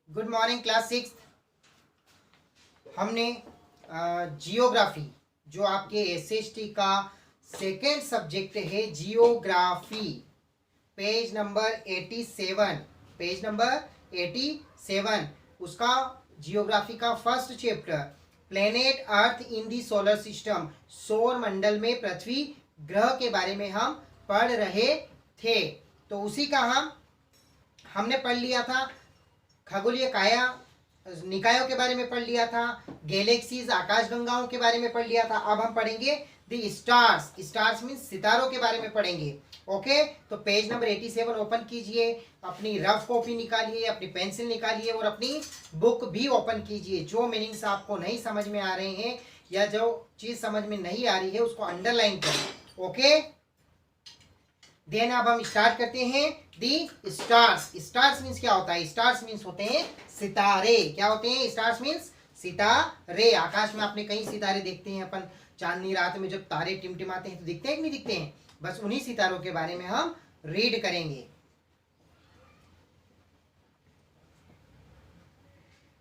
Good morning class six. हमने geography जो आपके एसएसटी का सेकेंड सब्जेक्ट है geography, page number 87, page number 87 उसका जियोग्राफी का फर्स्ट चैप्टर प्लेनेट अर्थ इन दी सोलर सिस्टम, सौर मंडल में पृथ्वी ग्रह के बारे में हम पढ़ रहे थे। तो उसी का हमने पढ़ लिया था। खगोलीय काया निकायों के बारे में पढ़ लिया था, गैलेक्सीज आकाशगंगाओं के बारे में पढ़ लिया था। अब हम पढ़ेंगे द स्टार्स, स्टार्स मीन्स सितारों के बारे में पढ़ेंगे। ओके, तो पेज नंबर 87 ओपन कीजिए, अपनी रफ कॉपी निकालिए, अपनी पेंसिल निकालिए और अपनी बुक भी ओपन कीजिए। जो मीनिंग्स आपको नहीं समझ में आ रहे हैं या जो चीज समझ में नहीं आ रही है उसको अंडरलाइन करें। ओके, देन अब हम स्टार्ट करते हैं दी स्टार्स। स्टार्स मीन्स क्या होता है? स्टार्स मीन्स होते हैं सितारे। क्या होते हैं? स्टार्स मीन्स सितारे। आकाश में आपने कई सितारे देखते हैं, अपन चांदनी रात में जब तारे टिमटिमाते हैं तो दिखते हैं कि नहीं दिखते हैं? बस उन्हीं सितारों के बारे में हम रीड करेंगे।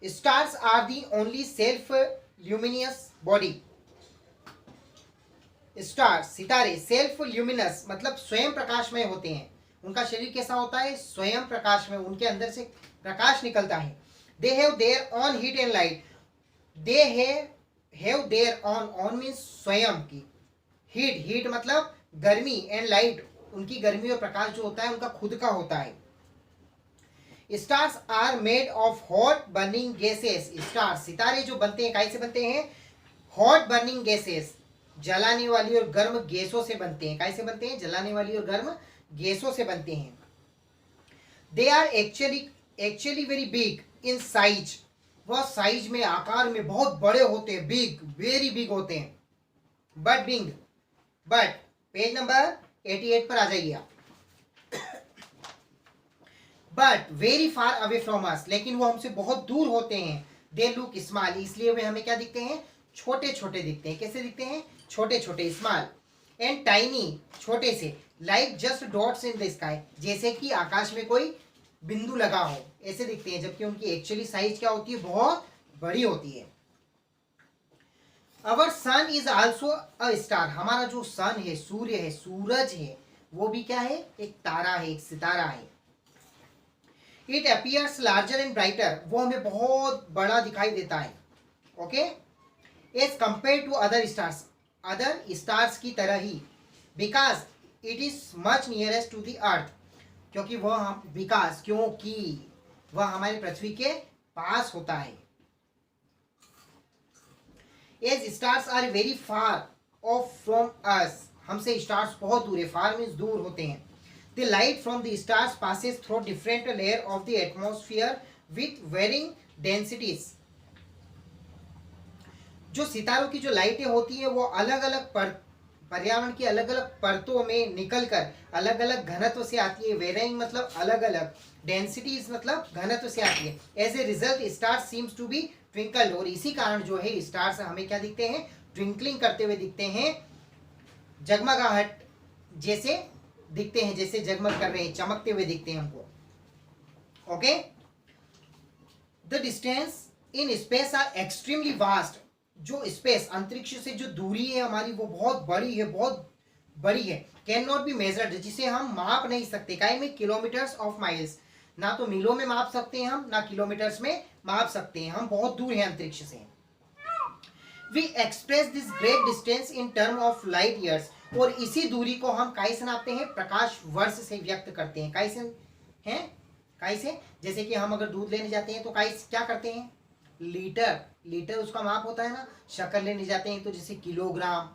Stars are the only self luminous body. Star सितारे सेल्फ ल्यूमिनस मतलब स्वयं प्रकाशमय होते हैं। उनका शरीर कैसा होता है? स्वयं प्रकाशमय, उनके अंदर से प्रकाश निकलता है। They have their on heat and light. They have their on means स्वयं की, हीट हीट मतलब गर्मी, एंड लाइट उनकी गर्मी और प्रकाश जो होता है उनका खुद का होता है। Stars are made of hot burning gases. Star सितारे जो बनते हैं कैसे बनते हैं? हॉट बर्निंग गैसेस, जलाने वाली और गर्म गैसों से बनते हैं। कैसे बनते हैं? जलाने वाली और गर्म गैसों से बनते हैं। They are actually very big in size. वह साइज में, आकार में बहुत बड़े होते हैं, बिग, वेरी बिग होते हैं। बट पेज नंबर 88 पर आ जाइए आप। But very far away from us, लेकिन वो हमसे बहुत दूर होते हैं। दे लुक स्मॉल, इसलिए वे हमें क्या दिखते हैं? छोटे छोटे दिखते हैं। कैसे दिखते हैं? छोटे छोटे, स्मॉल एंड टाइनी, छोटे से, like just dots in the sky, जैसे कि आकाश में कोई बिंदु लगा हो, ऐसे दिखते हैं। जबकि उनकी एक्चुअली साइज क्या होती है? बहुत बड़ी होती है। अवर सन इज आल्सो अ स्टार। हमारा जो सन है, सूर्य है, सूरज है, वो भी क्या है? एक तारा है, एक सितारा है। It appears larger and brighter, वो हमें बहुत बड़ा दिखाई देता है। Okay, as compare to other stars, other stars की तरह ही। Because it is much nearest to the earth, क्योंकि वह हमारे पृथ्वी के पास होता है। As stars are very far off from us, हमसे स्टार्स बहुत दूर है। फार मीन्स दूर होते हैं। The light from the stars passes through different layer of the atmosphere with varying densities. जो सितारों की जो लाइटें होती हैं वो अलग अलग पर्यावरण की अलग अलग परतों में निकलकर अलग अलग घनत्व से आती है। वेरिंग मतलब अलग अलग, डेंसिटीज मतलब घनत्व से आती है। As a result star seems to be twinkled, और इसी कारण जो है स्टार्स हमें क्या दिखते हैं? ट्विंकलिंग करते हुए दिखते हैं, जगमगाहट जैसे दिखते हैं, जैसे जगमग कर रहे हैं, चमकते हुए दिखते हैं हमको। Okay, the distance in space are extremely vast. जो स्पेस, अंतरिक्ष से जो दूरी है हमारी वो बहुत बड़ी है, बहुत बड़ी है। कैन नॉट बी मेजर्ड, जिसे हम माप नहीं सकते। काई में किलोमीटर्स ऑफ माइल्स, ना तो मीलों में माप सकते हैं हम, ना किलोमीटर्स में माप सकते हैं हम, बहुत दूर है अंतरिक्ष से। We express this great distance in term of light years, और इसी दूरी को हम काई से नापते हैं? प्रकाश वर्ष से व्यक्त करते हैं। काई से हैं? काई से, जैसे कि हम अगर दूध लेने जाते हैं तो काई क्या करते हैं? लीटर, लीटर उसका माप होता है ना। शक्कर लेने जाते हैं तो जैसे किलोग्राम।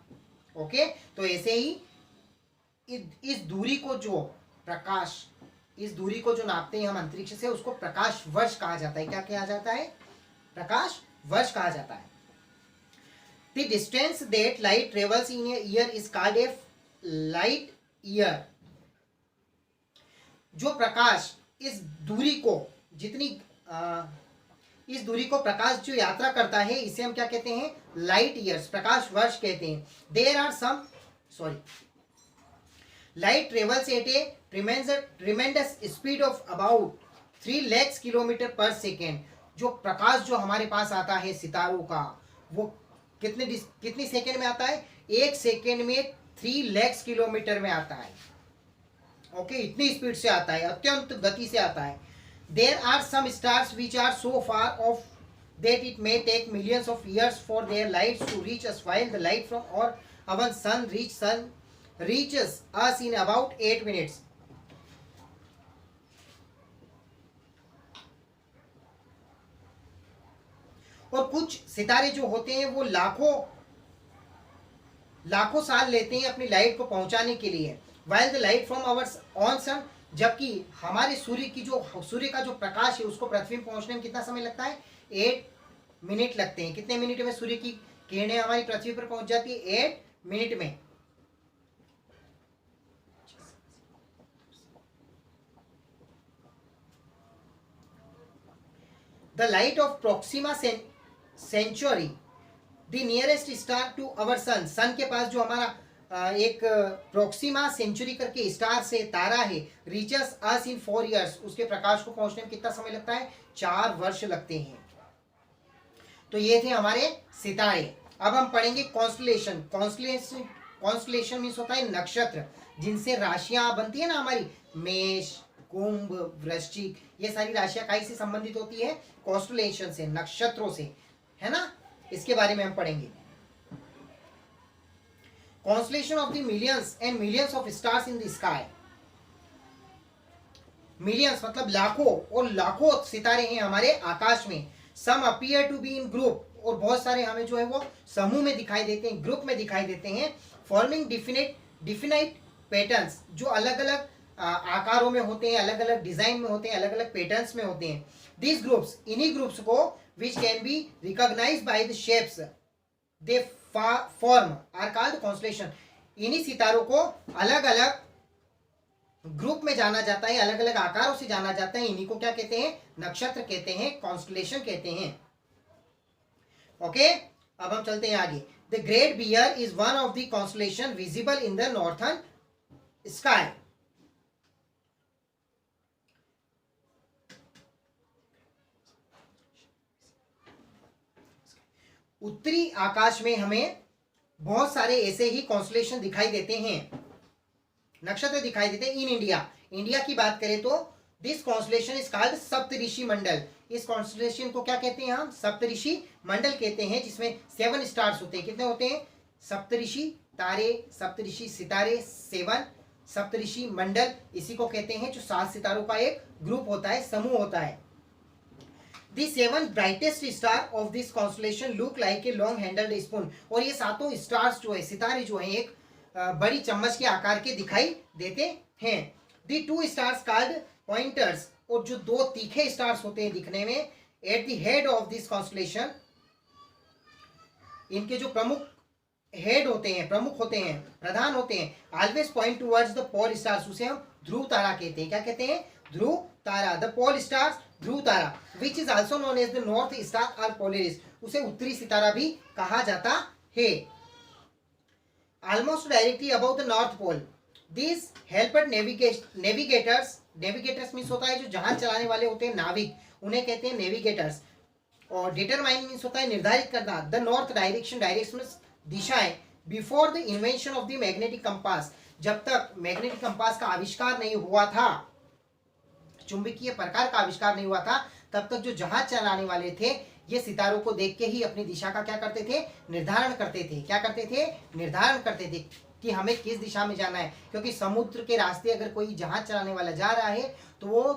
ओके, तो ऐसे ही इस दूरी को जो प्रकाश, इस दूरी को जो नापते हैं हम अंतरिक्ष से, उसको प्रकाश वर्ष कहा जाता है। क्या कहा जाता है? प्रकाश वर्ष कहा जाता है। The distance that light travels in a year is called a light year. जो प्रकाश इस दूरी को, इस दूरी को प्रकाश जो यात्रा करता है, इसे हम क्या कहते हैं? लाइट ईयर्स, प्रकाश वर्ष कहते हैं। There are some light travels at a tremendous speed of about 3 lakh kilometre per second. जो प्रकाश जो हमारे पास आता है सितारों का, वो कितनी सेकेंड में आता है? 1 सेकेंड में 3 लाख किलोमीटर में आता है। ओके, इतनी स्पीड से आता है, अत्यंत गति से आता है। There are some stars which are so far off that it may take millions of years for their lights to reach us, while the light from our sun reaches us in about 8 minutes. और कुछ सितारे जो होते हैं वो लाखों साल लेते हैं अपनी लाइट को पहुंचाने के लिए। while the light from our on sun, जबकि हमारे सूर्य का जो प्रकाश है उसको पृथ्वी में पहुंचने में कितना समय लगता है? 8 मिनट लगते हैं। कितने मिनट में सूर्य की किरणें हमारी पृथ्वी पर पहुंच जाती है? 8 मिनट में। The light of Proxima Centauri, the nearest star to our sun, sun के पास जो हमारा एक प्रोक्सिमा सेंचुरी करके स्टार से तारा है, रीचेस अस इन 4 years, उसके प्रकाश को पहुंचने में कितना समय लगता है? 4 वर्ष लगते हैं। तो ये थे हमारे सितारे। अब हम पढ़ेंगे कॉन्स्टलेशन। कॉन्स्टलेशन मीन्स होता है नक्षत्र, जिनसे राशियां बनती है ना हमारी, मेष, कुंभ, वृश्चिक, ये सारी राशियां काई से संबंधित होती है? कॉन्स्टलेशन से, नक्षत्रों से, है ना। इसके बारे में हम पढ़ेंगे। Constellation of the millions and millions of stars in the sky. Millions मतलब लाखों और लाखों सितारे हैं हमारे आकाश में। Some appear to be in group, और बहुत सारे हमें जो है वो समूह में दिखाई देते हैं, ग्रुप में दिखाई देते हैं। फॉर्मिंग डिफिनाइट पैटर्न्स, जो अलग अलग आकारों में होते हैं, अलग अलग डिजाइन में होते हैं, अलग अलग पैटर्न्स में होते हैं। दिस ग्रुप्स, इन्हीं ग्रुप्स को which can be recognised by the shapes they form are called constellation. इन्हीं सितारों को अलग अलग ग्रुप में जाना जाता है, अलग अलग आकारों से जाना जाता है। इन्हीं को क्या कहते हैं? नक्षत्र कहते हैं, कॉन्स्टलेशन कहते हैं। ओके, अब हम चलते हैं आगे। The great bear is one of the constellation visible in the northern sky. उत्तरी आकाश में हमें बहुत सारे ऐसे ही कॉन्स्टलेशन दिखाई देते हैं, नक्षत्र दिखाई देते हैं। इन इंडिया की बात करें तो दिस कॉन्स्टलेशन इज कॉल्ड सप्तऋषि मंडल। इस कॉन्स्टलेशन को क्या कहते हैं हम? सप्तऋषि मंडल कहते हैं, जिसमें 7 स्टार्स होते हैं। कितने होते हैं? सप्तऋषि तारे, सप्तऋषि सितारे, 7 सप्तऋषि मंडल, इसी को कहते हैं, जो 7 सितारों का एक ग्रुप होता है, समूह होता है। The 7 brightest star of this constellation look like a long handled spoon। और ये 7 स्टार्स जो है, सितारे जो है, एक बड़ी चम्मच के आकार के दिखाई देते हैं। The 2 stars called pointers, और जो 2 तीखे स्टार्स होते हैं दिखने में, at the head of this constellation, इनके जो प्रमुख हेड होते हैं, प्रमुख होते हैं, प्रधान होते हैं, always point towards the pole stars, उसे हम ध्रुव तारा कहते हैं। क्या कहते हैं? ध्रुव तारा। द पोल स्टार्स, ध्रुव तारा, which is also known as the north star और पोलेरिस, उसे उत्तरी सितारा भी कहा जाता है। Almost directly about the north pole, this helped navigators, navigators means होता है जो जहाज चलाने वाले होते हैं, नाविक, उन्हें कहते हैं नेविगेटर्स। और डिटरमाइन मीन्स होता है निर्धारित करना, द नॉर्थ डायरेक्शन, डायरेक्शन दिशाएं, before the invention of the magnetic compass, जब तक मैग्नेटिक कंपास का आविष्कार नहीं हुआ था, चुंबकीय प्रकार का आविष्कार नहीं हुआ था, तब तक जो जहाज चलाने वाले थे ये सितारों को देख के ही अपनी दिशा का क्या करते थे? निर्धारण करते थे। क्या करते थे? निर्धारण करते थे कि हमें किस दिशा में जाना है। क्योंकि समुद्र के रास्ते अगर कोई जहाज चलाने वाला जा रहा है तो वो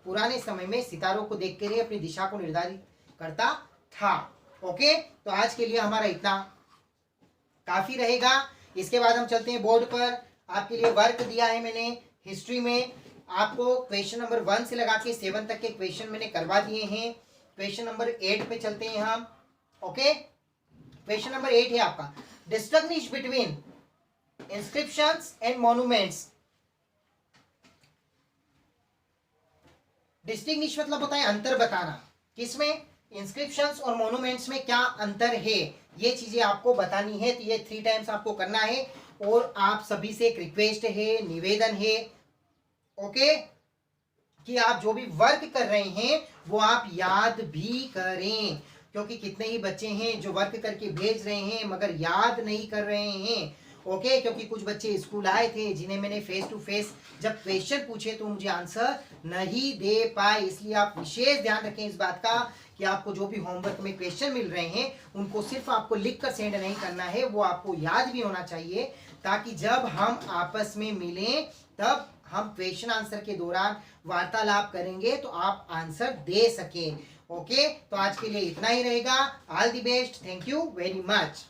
पुराने समय में सितारों को देख कर ही अपनी दिशा को निर्धारित करता था। ओके, तो आज के लिए हमारा इतना काफी रहेगा। इसके बाद हम चलते हैं बोर्ड पर। आपके लिए वर्क दिया है मैंने हिस्ट्री में, आपको क्वेश्चन नंबर 1 से लगा के 7 तक के क्वेश्चन मैंने करवा दिए हैं। क्वेश्चन नंबर 8 पे चलते हैं हम। ओके, क्वेश्चन नंबर 8 है आपका, distinguish between inscriptions and monuments. Distinguish मतलब होता है अंतर बताना, किसमें? इंस्क्रिप्शंस और मॉन्यूमेंट्स में क्या अंतर है, ये चीजें आपको बतानी है। तो ये 3 टाइम्स आपको करना है। और आप सभी से एक रिक्वेस्ट है, निवेदन है, ओके, कि आप जो भी वर्क कर रहे हैं वो आप याद भी करें, क्योंकि कितने ही बच्चे हैं जो वर्क करके भेज रहे हैं मगर याद नहीं कर रहे हैं। ओके, क्योंकि कुछ बच्चे स्कूल आए थे जिन्हें मैंने फेस टू फेस जब क्वेश्चन पूछे तो मुझे आंसर नहीं दे पाए, इसलिए आप विशेष ध्यान रखें इस बात का कि आपको जो भी होमवर्क में क्वेश्चन मिल रहे हैं उनको सिर्फ आपको लिख कर सेंड नहीं करना है, वो आपको याद भी होना चाहिए, ताकि जब हम आपस में मिलें तब हम क्वेश्चन आंसर के दौरान वार्तालाप करेंगे तो आप आंसर दे सकें। ओके, तो आज के लिए इतना ही रहेगा। All the best, thank you very much.